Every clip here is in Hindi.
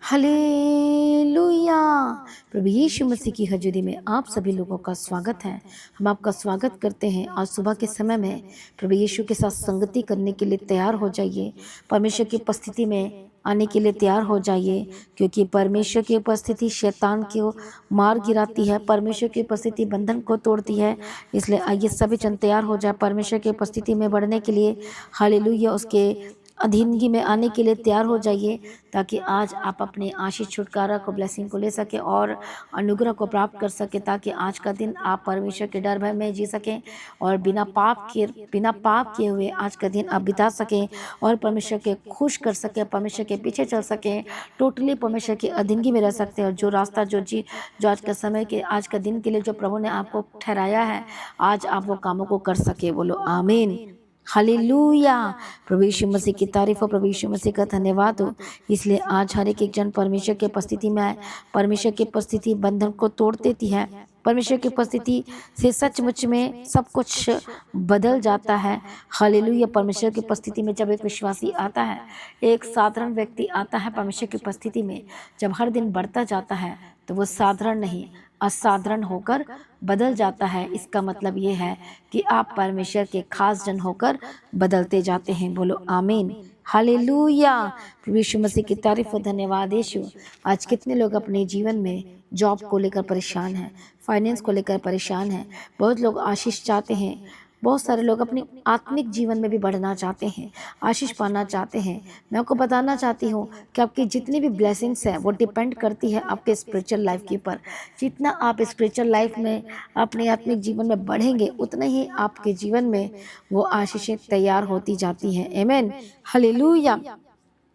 हालेलुया। प्रभु यीशु मसीह की हजूरी में आप सभी लोगों का स्वागत है। हम आपका स्वागत करते हैं। आज सुबह के समय में प्रभु यीशु के साथ संगति करने के लिए तैयार हो जाइए। परमेश्वर की उपस्थिति में आने के लिए तैयार हो जाइए, क्योंकि परमेश्वर की उपस्थिति शैतान को मार गिराती है। परमेश्वर की उपस्थिति बंधन को तोड़ती है। इसलिए आइए सभी जन तैयार हो जाए परमेश्वर की उपस्थिति में बढ़ने के लिए। हालेलुया। उसके अधीनगी में आने के लिए तैयार हो जाइए, ताकि आज आप अपने आशीष छुटकारा को ब्लेसिंग को ले सके और अनुग्रह को प्राप्त कर सके, ताकि आज का दिन आप परमेश्वर के डर भय में जी सकें और बिना पाप किए हुए आज का दिन आप बिता सकें और परमेश्वर के खुश कर सके, परमेश्वर के पीछे चल सकें, टोटली परमेश्वर की अधीनगी में रह सकते हैं। और जो रास्ता जो आज का समय के आज का दिन के लिए जो प्रभु ने आपको ठहराया है, आज आप वो कामों को कर सके। बोलो आमीन। हालेलुया। प्रभु यीशु मसीह की तारीफ हो, प्रभु यीशु मसीह का धन्यवाद हो। इसलिए आज हर एक जन परमेश्वर की उपस्थिति में आए। परमेश्वर की उपस्थिति बंधन को तोड़ देती है। परमेश्वर की उपस्थिति से सचमुच में सब कुछ बदल जाता है। हालेलुया। परमेश्वर की उपस्थिति में जब एक विश्वासी आता है, एक साधारण व्यक्ति आता है परमेश्वर की उपस्थिति में, जब हर दिन बढ़ता जाता है, तो वो साधारण नहीं असाधारण होकर बदल जाता है। इसका मतलब ये है कि आप परमेश्वर के खास जन होकर बदलते जाते हैं। बोलो आमीन। हालेलुया। प्रभु यीशु मसीह की तारीफ और धन्यवाद यीशु। आज कितने लोग अपने जीवन में जॉब को लेकर परेशान हैं, फाइनेंस को लेकर परेशान हैं। बहुत लोग आशीष चाहते हैं। बहुत सारे लोग अपने आत्मिक जीवन में भी बढ़ना चाहते हैं, आशीष पाना चाहते हैं। मैं आपको बताना चाहती हूँ कि आपकी जितनी भी ब्लेसिंग्स हैं वो डिपेंड करती है आपके स्पिरिचुअल लाइफ के ऊपर। जितना आप स्पिरिचुअल लाइफ में अपने आत्मिक जीवन में बढ़ेंगे, उतना ही आपके जीवन में वो आशीषें तैयार होती जाती हैं। आमीन। हालेलुया।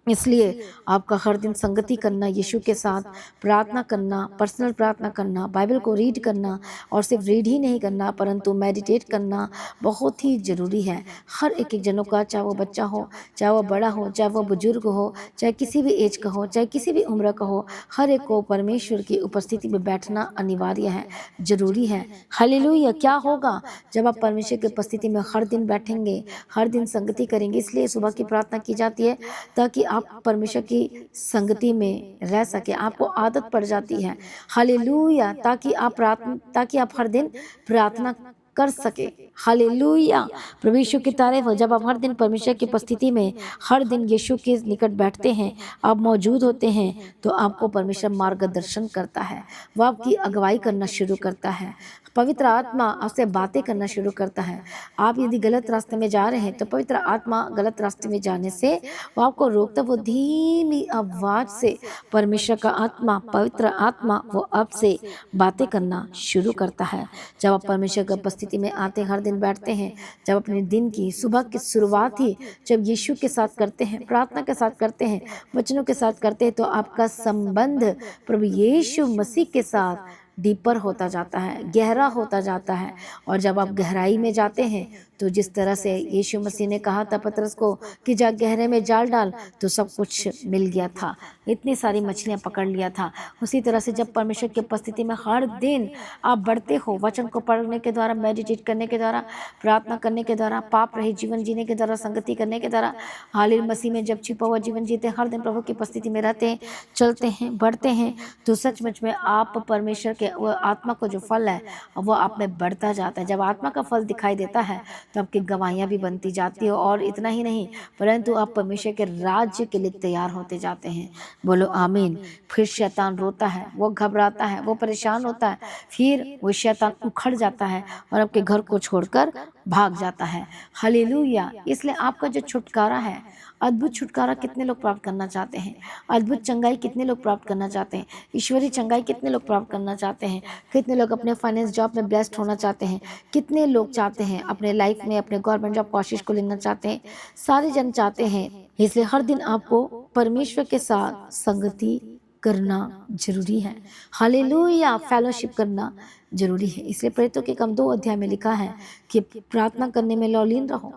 इसलिए आपका हर दिन संगति करना, यीशु के साथ प्रार्थना करना, पर्सनल प्रार्थना करना, बाइबल को रीड करना, और सिर्फ रीड ही नहीं करना परंतु मेडिटेट करना बहुत ही ज़रूरी है। हर एक जनों का, चाहे वो बच्चा हो, चाहे वो बड़ा हो, चाहे वो बुजुर्ग हो, चाहे किसी भी एज का हो, चाहे किसी भी उम्र का हो, हर एक को परमेश्वर की उपस्थिति में बैठना अनिवार्य है, ज़रूरी है। हालेलुया। क्या होगा जब आप परमेश्वर की उपस्थिति में हर दिन बैठेंगे, हर दिन संगति करेंगे। इसलिए सुबह की प्रार्थना की जाती है, ताकि आप परमेश्वर की संगति में रह सके। आपको आदत पड़ जाती है। हालेलुया। ताकि आप हर दिन प्रार्थना कर सके। हालेलुया। प्रभु यीशु की तारीफ हो। जब आप हर दिन परमेश्वर की उपस्थिति में हर दिन यीशु के निकट बैठते हैं, आप मौजूद होते हैं, तो आपको परमेश्वर मार्गदर्शन करता है, वह आपकी अगुवाई करना शुरू करता है। पवित्र आत्मा आपसे बातें करना शुरू करता है। आप यदि गलत रास्ते में जा रहे हैं, तो पवित्र आत्मा गलत रास्ते में जाने से वो आपको रोकता, वो धीमी आवाज से परमेश्वर का आत्मा, पवित्र आत्मा, वो आपसे बातें करना शुरू करता है। जब आप परमेश्वर की उपस्थिति में आते, हर दिन बैठते हैं, जब अपने दिन की सुबह की शुरुआत ही जब यीशु के साथ करते हैं, प्रार्थना के साथ करते हैं, वचनों के साथ करते हैं, तो आपका संबंध प्रभु यीशु मसीह के साथ डीपर होता जाता है, गहरा होता जाता है। और जब आप गहराई में जाते हैं, तो जिस तरह से यीशु मसीह ने कहा था पतरस को कि जा गहरे में जाल डाल, तो सब कुछ मिल गया था, इतनी सारी मछलियां पकड़ लिया था। उसी तरह से जब परमेश्वर की उपस्थिति में हर दिन आप बढ़ते हो, वचन को पढ़ने के द्वारा, मेडिटेट करने के द्वारा, प्रार्थना करने के द्वारा, पाप रहित जीवन जीने के द्वारा, संगति करने के द्वारा, हालेलुया मसीह में जब छिपा हुआ जीवन जीते, हर दिन प्रभु की उपस्थिति में रहते हैं, चलते हैं, बढ़ते हैं, तो सचमुच में आप परमेश्वर के वो आत्मा को जो फल है वो आप में बढ़ता जाता है। जब आत्मा का फल दिखाई देता है, तो आपकी गवाहियाँ भी बनती जाती है। और इतना ही नहीं, परंतु आप परमेश्वर के राज्य के लिए तैयार होते जाते हैं। बोलो आमीन। फिर शैतान रोता है, वो घबराता है, वो परेशान होता है, फिर वो शैतान उखड़ जाता है और आपके घर को छोड़कर भाग जाता है। हालेलुया। इसलिए आपका जो छुटकारा है, अद्भुत छुटकारा कितने लोग प्राप्त करना चाहते हैं, अद्भुत चंगाई कितने लोग प्राप्त करना चाहते हैं, ईश्वरीय चंगाई कितने लोग प्राप्त करना चाहते हैं, कितने लोग अपने फाइनेंस जॉब में ब्लेस्ड होना चाहते हैं, कितने लोग चाहते हैं अपने लाइफ में अपने गवर्नमेंट जॉब कोशिश को लेना चाहते हैं, सारे जन चाहते हैं। इसलिए हर दिन आपको परमेश्वर के साथ संगति करना जरूरी है। हालेलुया। फेलोशिप करना जरूरी है। इसलिए प्रेरितों के काम 2 अध्याय में लिखा है कि प्रार्थना करने में लौलीन रहो,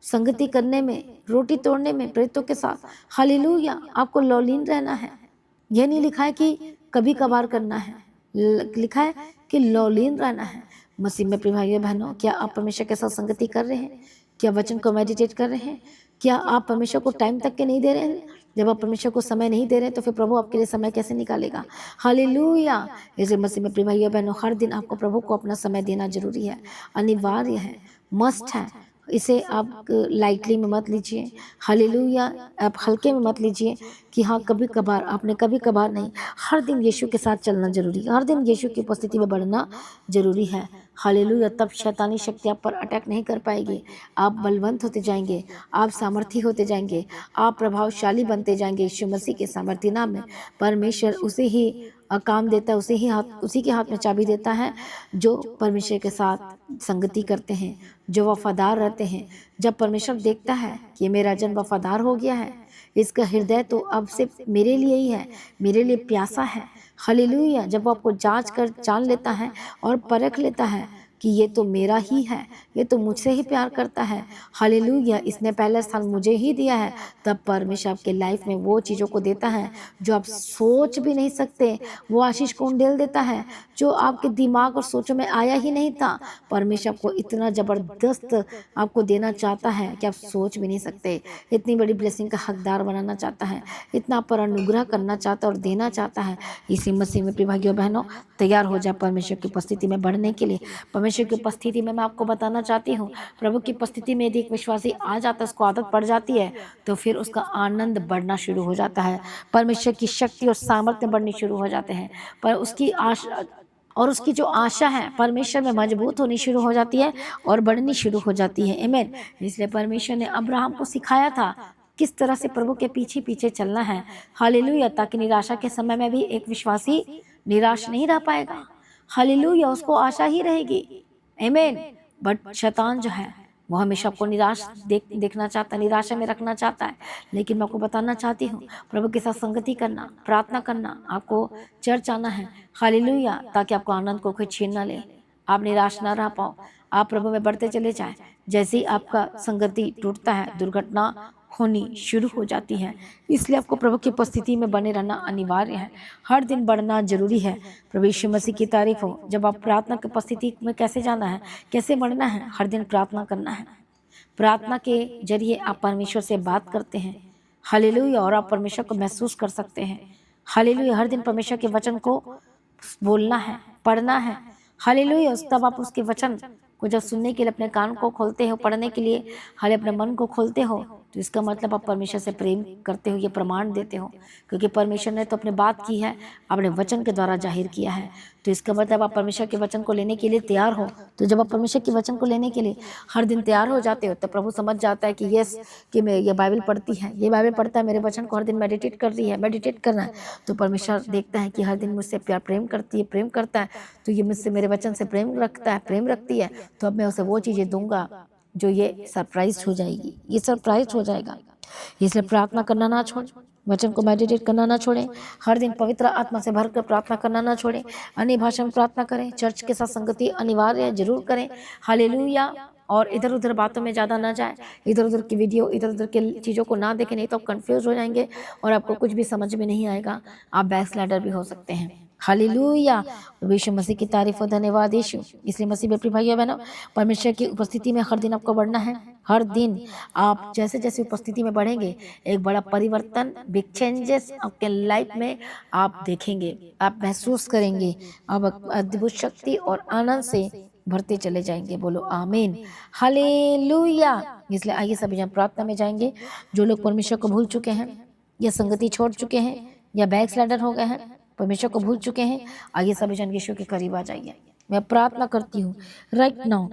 संगति करने में, रोटी तोड़ने में प्रेरितों के साथ। हालेलुया। आपको लौलीन रहना है। यह नहीं लिखा है कि कभी कभार करना है, लिखा है कि लौलीन रहना है। मसीह में प्रिय भाइयों बहनों, क्या आप परमेश्वर के साथ संगति कर रहे हैं? क्या वचन को मेडिटेट कर रहे हैं? क्या आप परमेश्वर को टाइम तक के नहीं दे रहे हैं? जब आप परमेश्वर को समय नहीं दे रहे तो फिर प्रभु आपके लिए समय कैसे निकालेगा। हालेलुया। इसे मसीह में प्रिय भाइयों बहनों, हर दिन आपको प्रभु को अपना समय देना जरूरी है, अनिवार्य है, मस्ट है। इसे आप लाइटली में मत लीजिए। हालेलुया। आप हल्के में मत लीजिए कि हाँ कभी कभार, आपने कभी कभार नहीं, हर दिन यीशु के साथ चलना जरूरी है, हर दिन यीशु की उपस्थिति में बढ़ना जरूरी है। हालेलुया। तब शैतानी शक्ति आप पर अटैक नहीं कर पाएगी। आप बलवंत होते जाएंगे, आप सामर्थी होते जाएंगे, आप प्रभावशाली बनते जाएंगे यीशु मसीह के सामर्थी नाम में। परमेश्वर उसे ही काम देता है, उसी के हाथ में चाबी देता है जो परमेश्वर के साथ संगति करते हैं, जो वफादार रहते हैं। जब परमेश्वर देखता है कि मेरा जन वफादार हो गया है, इसका हृदय तो अब सिर्फ मेरे लिए ही है, मेरे लिए प्यासा है। हालेलुया। जब वो आपको जांच कर जान लेता है और परख लेता है कि ये तो मेरा ही है, ये तो मुझसे ही प्यार करता है, हालेलुया, इसने पहला स्थान मुझे ही दिया है, तब परमेश्वर आपके लाइफ में वो चीज़ों को देता है जो आप सोच भी नहीं सकते। वो आशीष को ढेल देता है जो आपके दिमाग और सोचों में आया ही नहीं था। परमेश्वर आपको इतना ज़बरदस्त आपको देना चाहता है कि आप सोच भी नहीं सकते। इतनी बड़ी ब्लेसिंग का हकदार बनाना चाहता है, इतना पर अनुग्रह करना चाहता है और देना चाहता है। इसी मसीह में प्रिय भाइयों बहनों, तैयार हो जाए परमेश्वर की उपस्थिति में बढ़ने के लिए। परमेश्वर की उपस्थिति में मैं आपको बताना चाहती हूँ, प्रभु की उपस्थिति में यदि एक विश्वासी आ जाता है, उसको आदत पड़ जाती है, तो फिर उसका आनंद बढ़ना शुरू हो जाता है। परमेश्वर की शक्ति और सामर्थ्य बढ़नी शुरू हो जाते हैं। पर उसकी आशा और उसकी जो आशा है परमेश्वर में मजबूत होनी शुरू हो जाती है और बढ़नी शुरू हो जाती है। आमीन। इसलिए परमेश्वर ने अब्राहम को सिखाया था किस तरह से प्रभु के पीछे पीछे चलना है। हालेलुया। ताकि निराशा के समय में भी एक विश्वासी निराश नहीं रह पाएगा। हालेलुया। उसको आशा ही रहेगी। आमीन। बट शैतान जो है वो हमेशा आपको निराश देखना चाहता है, निराशा में रखना चाहता है। लेकिन मैं आपको बताना चाहती हूँ, प्रभु के साथ संगति करना, प्रार्थना करना, आपको चर्च आना है। हालेलुया। ताकि आपको आनंद को कोई छीन ना ले, आप निराश ना रह पाओ, आप प्रभु में बढ़ते चले जाएं। जैसे ही आपका संगति टूटता है, दुर्घटना होनी शुरू हो जाती है। इसलिए आपको प्रभु की उपस्थिति में बने रहना अनिवार्य है, हर दिन बढ़ना जरूरी है। प्रभु यीशु मसीह की तारीफ हो। जब आप प्रार्थना की उपस्थिति में कैसे जाना है, कैसे बढ़ना है, हर दिन प्रार्थना करना है। प्रार्थना के जरिए आप परमेश्वर से बात करते हैं। हालेलुया। और आप परमेश्वर को महसूस कर सकते हैं। हालेलुया। हर दिन परमेश्वर के वचन को बोलना है, पढ़ना है। हालेलुया। तब आप उसके वचन को जब सुनने के लिए अपने कान को खोलते हो, पढ़ने के लिए हाले अपने मन को खोलते हो, तो इसका मतलब आप परमेश्वर से प्रेम करते हो, ये प्रमाण देते हो। क्योंकि परमेश्वर ने तो अपने बात की है, अपने वचन के द्वारा जाहिर किया है। तो इसका मतलब आप परमेश्वर के वचन को लेने के लिए तैयार हो। तो जब आप परमेश्वर के वचन को लेने के लिए हर दिन तैयार हो जाते हो, तो प्रभु समझ जाता है कि यस, कि मैं ये बाइबल पढ़ती है, ये बाइबल पढ़ता है, मेरे वचन को हर दिन मेडिटेट कर रही है, मेडिटेट करना है। तो परमेश्वर देखता है कि हर दिन मुझसे प्यार प्रेम करती है, प्रेम करता है, तो ये मुझसे मेरे वचन से प्रेम रखता है, प्रेम रखती है, तो अब मैं उसे वो चीज़ें दूंगा जो ये सरप्राइज हो जाएगी, ये सरप्राइज हो जाएगा। इसलिए प्रार्थना करना ना छोड़ें, वचन को मेडिटेट करना ना छोड़ें, हर दिन पवित्र आत्मा से भरकर प्रार्थना करना ना छोड़ें, अन्य भाषा में प्रार्थना करें, चर्च के साथ संगति अनिवार्य है, जरूर करें। हालेलुया। और इधर उधर बातों में ज़्यादा ना जाए, इधर उधर की वीडियो, इधर उधर की चीज़ों को ना देखें, नहीं तो आप कंफ्यूज हो जाएंगे और आपको कुछ भी समझ में नहीं आएगा, आप बैकस्लाइडर भी हो सकते हैं। हालेलुया। यीशु मसीह की तारीफ और धन्यवाद यीशु। इसलिए मसीह में प्रिय भाइयों बहनों, परमेश्वर की उपस्थिति में हर दिन आपको बढ़ना है। हर दिन आप जैसे जैसे उपस्थिति में बढ़ेंगे, एक बड़ा परिवर्तन, बिग चेंजेस आपके लाइफ में आप देखेंगे, आप महसूस करेंगे, आप अद्भुत शक्ति और आनंद से भरते चले जाएंगे। बोलो आमीन। हालेलुया। इसलिए आइए सभी जन प्रार्थना में जाएंगे। जो लोग परमेश्वर को भूल चुके हैं या संगति छोड़ चुके हैं या बैक स्लाइडर हो गए हैं, परमेश्वर को भूल चुके हैं, आइए सभी जन यीशु के करीब आ जाइए। मैं प्रार्थना करती हूँ राइट नाउ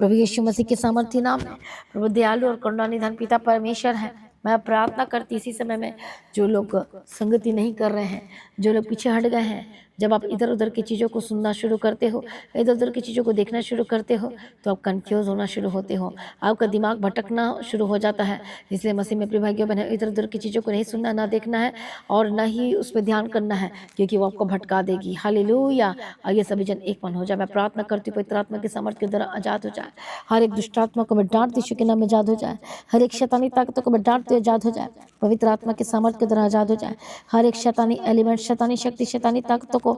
प्रभु यीशु मसीह के सामर्थ्य नाम में। प्रभु दयालु और करुणानिधान पिता परमेश्वर है, मैं प्रार्थना करती इसी समय में जो लोग संगति नहीं कर रहे हैं, जो लोग पीछे हट गए हैं, जब आप इधर उधर की चीज़ों को सुनना शुरू करते हो, इधर उधर की चीज़ों को देखना शुरू करते हो, तो आप कंफ्यूज होना शुरू होते हो, आपका दिमाग भटकना शुरू हो जाता है। इसलिए मसीह में प्रिय भाइयों बहनों, इधर उधर की चीज़ों को नहीं सुनना, ना देखना है और ना ही उस पर ध्यान करना है, क्योंकि वो आपको भटका देगी। हालेलुया। आइए सभी जन एक मन हो जाए। मैं प्रार्थना करती हूँ पवित्र आत्मा की सामर्थ्य के द्वारा आजाद हो जाए। हर एक दुष्ट आत्मा को मैं डांट यीशु के नाम में आजाद हो जाए। हर एक शैतानी ताकतों को मैं डांटती आजाद हो जाए, पवित्र आत्मा के सामर्थ्य के द्वारा आजाद हो जाए। हर एक शैतानी एलिमेंट, शैतानी शक्ति, शैतानी ताकतों को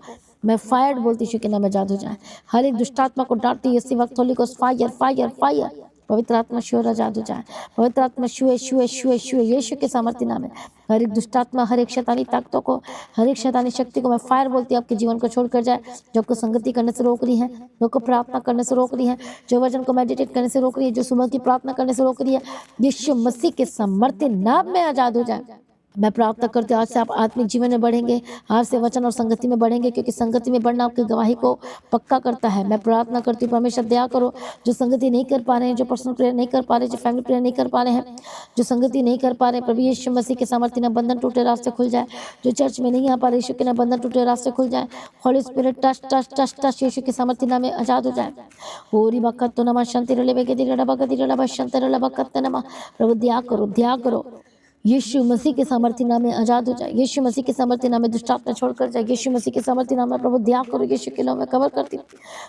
मैं फायर बोलती यीशु के नाम में आजाद हो जाए। हर एक दुष्ट आत्मा को डांटती इसी वक्त Holi ghost fire fire fire, पवित्र आत्मा शूर आजाद हो जाए। पवित्र आत्मा छुए छुए छुए छुए यीशु के सामर्थ्य नाम में हर एक दुष्ट आत्मा, हर एक शैतानी ताकतों को, हर एक शैतानी शक्ति को मैं फायर बोलती हूँ आपके जीवन को छोड़कर जाए। जो आपको संगति करने से रोक रही है, जो आपको प्रार्थना करने से रोक रही है, जो वचन को मेडिटेट करने से रोक रही है, जो सुबह की प्रार्थना करने से रोक रही है, यीशु मसीह के सामर्थ्य नाम में आजाद हो जाए। मैं प्रार्थना करती हूँ आज से आप आत्मिक जीवन में बढ़ेंगे, आज से वचन और संगति में बढ़ेंगे, क्योंकि संगति में बढ़ना आपकी गवाही को पक्का करता है। मैं प्रार्थना करती हूँ परमेश्वर दया करो, जो संगति नहीं कर पा रहे हैं, जो पर्सनल प्रेयर नहीं कर पा रहे, जो फैमिली प्रेयर नहीं कर पा रहे हैं, जो संगति नहीं कर पा रहे, प्रभु यीशु मसीह के सामर्थ्य ना बंधन टूटे, रास्ते खुल जाए। जो चर्च में नहीं आ पा रहे, यीशु के ना बंधन टूटे, रास्ते खुल जाए। Holy spirit touch touch touch touch यीशु के सामर्थ्य नाम में आजाद हो जाए। ओरी बकत तो नमा शांति रले बेगति रला बकति रला बशंत रला बकत नमा। प्रभु दया करो, दया करो। यीशु मसीह के सामर्थ्य नाम में आजाद हो जाए। यीशु मसीह के सामर्थ्य नाम में दुष्ट आत्मा छोड़कर जाए। यीशु मसीह के सामर्थ्य नाम में प्रभु दया करो। यीशु के नाम में कवर करती हूँ।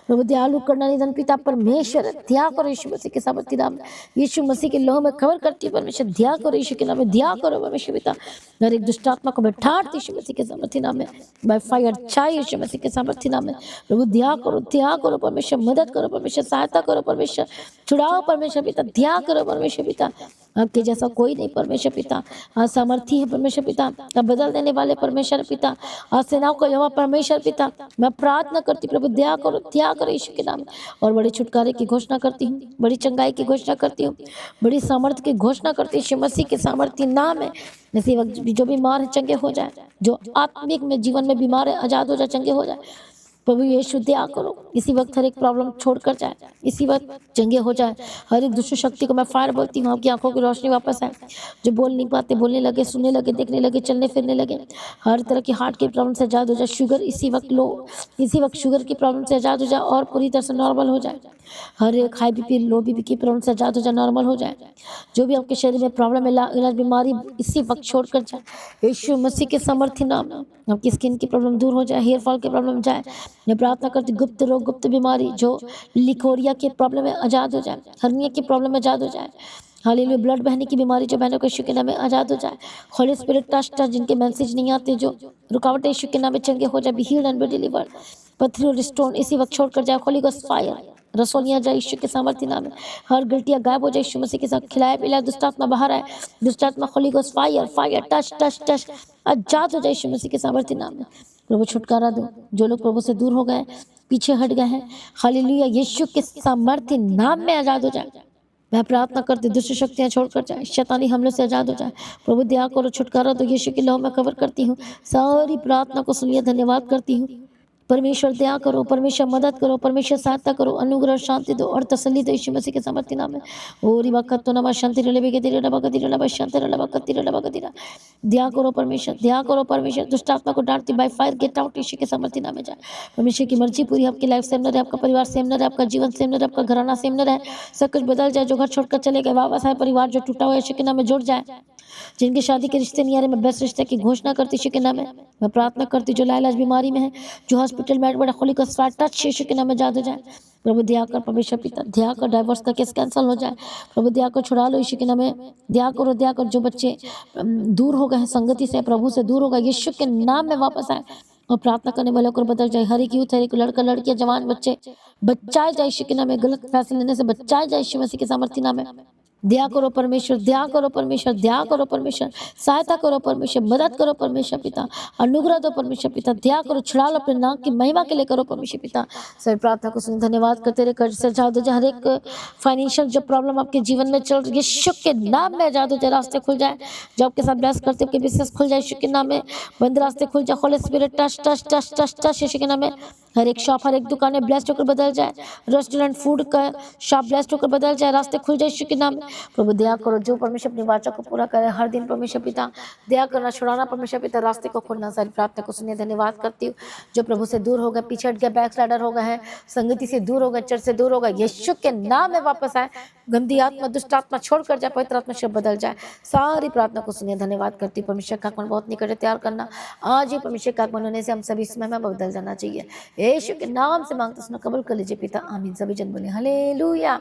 प्रभु दयालु करना निधन पिता परमेश्वर दया करो। यीशु मसीह के सामर्थ्य नाम में यीशु मसीह के लोह में कवर करती हूँ परमेश्वर दया करो। यीशु के नाम में दया करो परमेश्वर पिता। हर एक दुष्ट आत्मा को बैठाती यीशु मसीह के सामर्थ्य नाम में बाय फायर चाहे यीशु मसीह के सामर्थ्य नाम में प्रभु दया करो परमेश्वर, मदद करो परमेश्वर, सहायता करो परमेश्वर, छुड़ाओ परमेश्वर पिता, दया करो परमेश्वर पिता। आपके जैसा कोई नहीं परमेश्वर पिता, हाँ सामर्थी है परमेश्वर पिता, अब बदल देने वाले परमेश्वर पिता, आज सेनाओं का यहोवा परमेश्वर पिता। मैं प्रार्थना करती प्रभु दया करो यीशु के नाम में। और बड़े छुटकारे की घोषणा करती हूँ, बड़ी चंगाई की घोषणा करती हूँ, बड़ी सामर्थ्य की घोषणा करती हूँ यीशु मसीह के सामर्थ्य नाम है। इसी वक्त जो बीमार है चंगे हो जाए, जो आत्मिक में जीवन में बीमार है आजाद हो जाए, चंगे हो जाए। प्रभु यीशु दया करो, इसी वक्त हर एक प्रॉब्लम छोड़कर जाए, इसी वक्त चंगे हो जाए। हर एक दुष्ट शक्ति को मैं फायर बोलती हूँ, आपकी आंखों की रोशनी वापस आए। जो बोल नहीं पाते बोलने लगे, सुनने लगे, देखने लगे, चलने फिरने लगे। हर तरह की हार्ट की प्रॉब्लम से आजाद हो जाए। शुगर इसी वक्त लो, इसी वक्त शुगर की प्रॉब्लम से आजाद हो जाए और पूरी तरह से नॉर्मल हो जाए। हर एक हाई बीपी, लो बीपी की प्रॉब्लम से आजाद हो जाए, नॉर्मल हो जाए। जो भी आपके शरीर में प्रॉब्लम है, इलाज बीमारी इसी वक्त छोड़कर जाए यीशु मसीह के सामर्थ्य नाम में। आपकी स्किन की प्रॉब्लम दूर हो जाए, हेयर फॉल की प्रॉब्लम जाए। मैं प्रार्थना करती गुप्त रोग, गुप्त बीमारी, जो लिकोरिया की प्रॉब्लम है आजाद हो जाए, हर्निया की प्रॉब्लम आजाद हो जाए। हालेलुया, ब्लड बहने की बीमारी जो बहनों को यीशु के नाम में आजाद हो जाए। होली स्पिरिट टच टच, जिनके मैसेज नहीं आते, जो रुकावटें यीशु के नाम में चंगे हो जाए, be healed and be delivered. पत्थरी और स्टोन इसी वक्त छोड़कर जाए। होली गोस्ट फायर रसोलियाँ जाए यीशु के सामर्थ्य नाम में। हर गिल्टियाँ गायब हो जाए यीशु मसीह के साथ। खिलाया पिलाया दुष्ट आत्मा बाहर आए, दुष्ट आत्मा holy ghost fire fire touch touch touch आजाद हो जाए यीशु मसीह के सामर्थ्य नाम में। प्रभु छुटकारा दो, जो लोग प्रभु से दूर हो गए, पीछे हट गए हैं, हालेलुया यीशु के सामर्थ्य नाम में आजाद हो जाए। मैं प्रार्थना करती दुष्ट शक्तियां छोड़कर जाए, शैतानी हमलों से आजाद हो जाए। प्रभु दया करो, छुटकारा दो, यीशु के लहू में कवर करती हूँ। सारी प्रार्थना को सुनिए, धन्यवाद करती हूँ। परमेश्वर दया करो, परमेश्वर मदद करो, परमेश्वर सहायता करो, अनुग्रह शांति दो और तसल्ली दो यीशु मसीह के सामर्थ्य नाम में। ओरी बकत तो नमा शांति रले बेगति रले बकति रले बशांति रले बकति रले बकति रले। दया करो परमेश्वर, दया करो परमेश्वर। दुष्ट आत्मा को डांटती बाय फायर गेट आउट यीशु के सामर्थ्य नाम में जाए। परमेश्वर की मर्जी पूरी, आपकी लाइफ सेम न रहे, आपका परिवार सेम न रहे, आपका जीवन सेम न रहे, आपका घराना सेम न रहे, सब कुछ बदल जाए। जो घर छोड़कर चले गए वापस आए, परिवार जो टूटा हुआ यीशु के नाम में जुड़ जाए। जिनके शादी के रिश्ते नहीं आ रहे, मैं बेस्ट रिश्ते की घोषणा करती यीशु के नाम में। मैं प्रार्थना करती जो लाइलाज बीमारी में है, जो हॉस्पिटल में एडमिट, होली का स्वाट टच यीशु के नाम में जादू जाए। प्रभु दया कर परमेश्वर पिता, दया कर डाइवोर्स का केस कैंसिल हो जाए। प्रभु दया कर छुड़ा लो यीशु के नाम में। दया करो, दया कर। जो बच्चे दूर हो गए हैं संगति से, प्रभु से दूर हो गए, यीशु के नाम में वापस आए और प्रार्थना करने वालों को बदल जाए। हर एक यूथ, हर एक लड़का लड़कियां, जवान बच्चे बचाए जाए यीशु के नाम में। गलत फैसले लेने से बचाए जाए यीशु मसीह के सामर्थ्य नाम में। दया करो परमेश्वर, दया करो परमेश्वर, दया करो परमेश्वर, सहायता करो परमेश्वर, मदद करो परमेश्वर पिता, अनुग्रह दो परमेश्वर पिता, दया करो, छुड़ा लो अपने नाम की महिमा के लिए करो परमेश्वर पिता। सभी प्रार्थना को सुन धन्यवाद करते रहे। कर्ज से आजाद हो जाए, हर एक फाइनेंशियल जो प्रॉब्लम आपके जीवन में चल रही है यीशु के नाम में आजाद हो जाए, रास्ते खुल जाए। जो आपके साथ ब्लेस करते आपके बिजनेस खुल जाए यीशु के नाम में, बंद रास्ते खुल जाए। Holy spirit touch touch touch touch touch यीशु के नाम में। हर एक शॉप, हर एक दुकान में ब्लेस्ड होकर बदल जाए। रेस्टोरेंट, फूड का शॉप ब्लेस्ड होकर बदल जाए, रास्ते खुल जाए यीशु के नाम में। प्रभु दया करो, जो परमेश्वर अपनी वाचा को पूरा करे हर दिन परमेश्वर पिता, दया करना, छुड़ाना परमेश्वर पिता, रास्ते को खोलना। सारी प्रार्थना को सुनिए, धन्यवाद करती हूँ। जो प्रभु से दूर हो गए, पीछे हट गए, बैकस्लाइडर हो गए हैं, संगति से दूर हो गए, चर्च से दूर हो गए, यीशु के नाम में वापस आए। गंदी आत्मा, दुष्ट आत्मा छोड़कर जाए, पवित्र आत्मा शब्द बदल जाए। सारी प्रार्थना को सुनिए, धन्यवाद करती हूँ। परमेश्वर का आगमन बहुत निकट है, तैयार करना। आज ही परमेश्वर का आगमन होने से हम सभी समय में बदल जाना चाहिए। यीशु के नाम से मांगते सुनो, कबूल कर लीजिए पिता, आमीन। सभी जन बोले हालेलुया।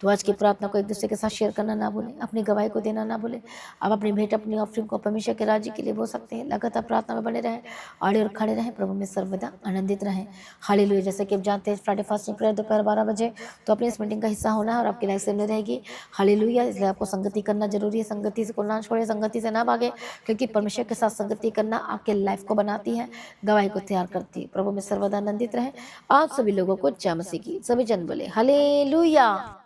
तो आज की प्रार्थना को एक दूसरे के साथ शेयर करना ना भूलें, अपनी गवाही को देना ना भूलें। आप अपनी भेंट, अपनी ऑफरिंग को परमेश्वर के राज्य के लिए बोल सकते हैं। लगातार प्रार्थना में बने रहें, आड़े और खड़े रहें, प्रभु में सर्वदा आनंदित रहें। हालेलुया। जैसे कि आप जानते हैं फ्राइडे फास्टिंग प्रेयर दोपहर 12 बजे, तो अपनी इस मीटिंग का हिस्सा होना है और आपकी लाइफ सेव रहेगी। हालेलुया। इसलिए आपको संगति करना जरूरी है, संगति को ना छोड़े, संगति से ना भागे, क्योंकि परमेश्वर के साथ संगति करना आपके लाइफ को बनाती है, गवाही को तैयार करती है। प्रभु में सर्वदा आनंदित रहे। आप सभी लोगों को जय मसीह की। सभी जन बोले हालेलुया।